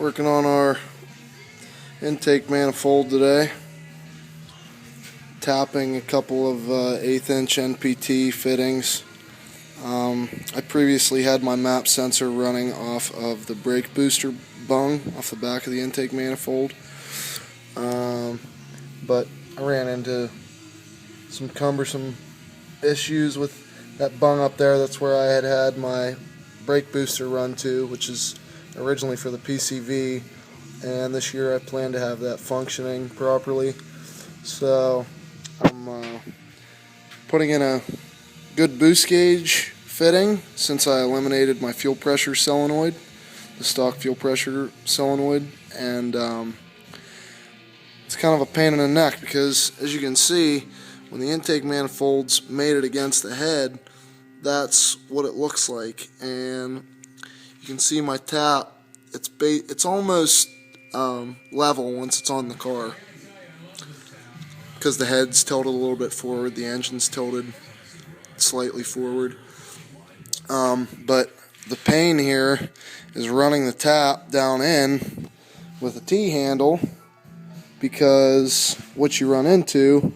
Working on our intake manifold today. Tapping a couple of 1/8 inch NPT fittings. I previously had my map sensor running off of the brake booster bung off the back of the intake manifold. But I ran into some cumbersome issues with that bung up there. That's where I had my brake booster run to, which is originally for the PCV, and this year I plan to have that functioning properly. So I'm putting in a good boost gauge fitting since I eliminated my fuel pressure solenoid, the stock fuel pressure solenoid, and it's kind of a pain in the neck because, as you can see, when the intake manifold's mated against the head, that's what it looks like. And you can see my tap, it's almost level once it's on the car, because the head's tilted a little bit forward, the engine's tilted slightly forward. But the pain here is running the tap down in with a T-handle, because what you run into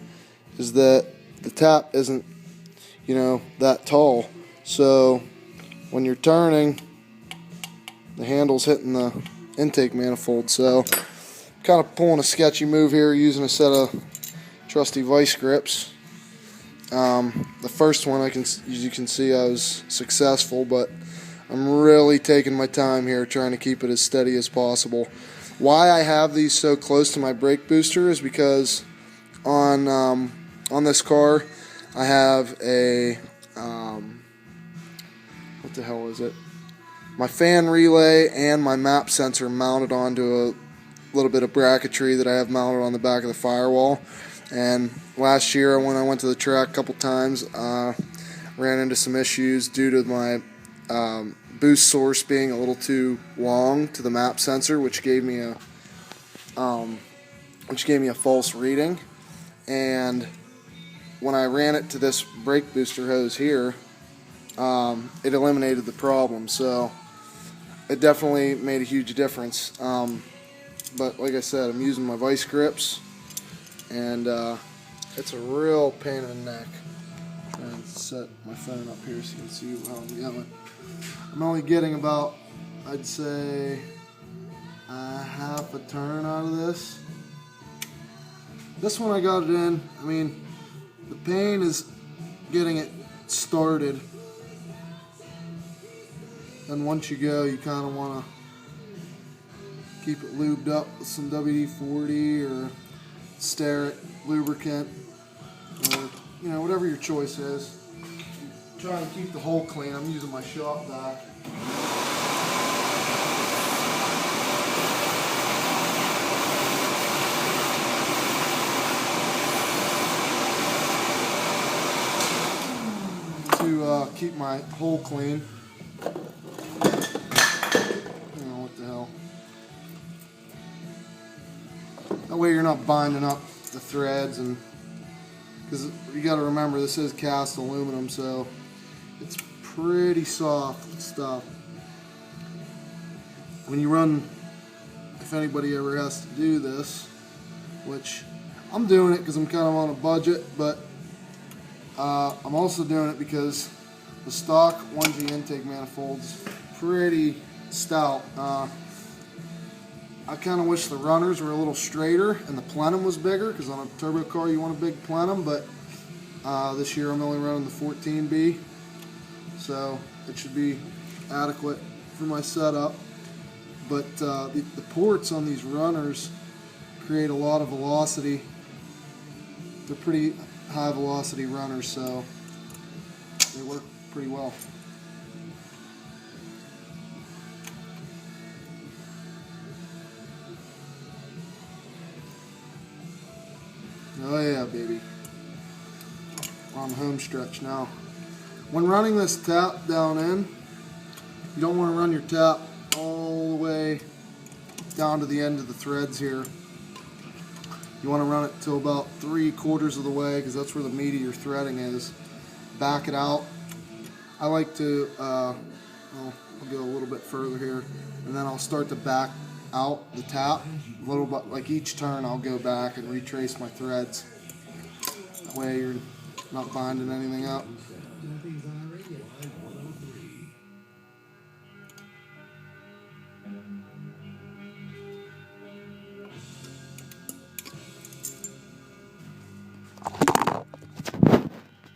is that the tap isn't, that tall. So when you're turning, the handle's hitting the intake manifold. So kind of pulling a sketchy move here using a set of trusty vice grips. The first one, as you can see, I was successful, but I'm really taking my time here trying to keep it as steady as possible. Why I have these so close to my brake booster is because on this car I have a what the hell is it? My fan relay and my map sensor mounted onto a little bit of bracketry that I have mounted on the back of the firewall. And last year when I went to the track a couple times, ran into some issues due to my boost source being a little too long to the map sensor, which gave me a false reading. And when I ran it to this brake booster hose here, it eliminated the problem. So it definitely made a huge difference. But like I said, I'm using my vice grips, and it's a real pain in the neck. And set my phone up here so you can see how I'm yelling. I'm only getting about, I'd say, a half a turn out of this. This one I got it in. I mean, the pain is getting it started. And once you go, you kind of want to keep it lubed up with some WD-40 or Sterret lubricant, or whatever your choice is. Try and keep the hole clean. I'm using my shop vac. To keep my hole clean. What the hell. That way you're not binding up the threads, and because you got to remember this is cast aluminum, so it's pretty soft stuff. When you run, if anybody ever has to do this, which I'm doing it because I'm kind of on a budget, but I'm also doing it because the stock 1G intake manifold is pretty stout. I kind of wish the runners were a little straighter and the plenum was bigger, because on a turbo car you want a big plenum, but this year I'm only running the 14B, so it should be adequate for my setup. But the ports on these runners create a lot of velocity. They're pretty high velocity runners, so they work pretty well. Oh yeah, baby. We're on the home stretch now. When running this tap down in, you don't want to run your tap all the way down to the end of the threads here. You want to run it to about 3/4 of the way, because that's where the meat of your threading is. Back it out. I like to, I'll go a little bit further here, and then I'll start to back out the tap, a little bit, like each turn I'll go back and retrace my threads. That way you're not binding anything up.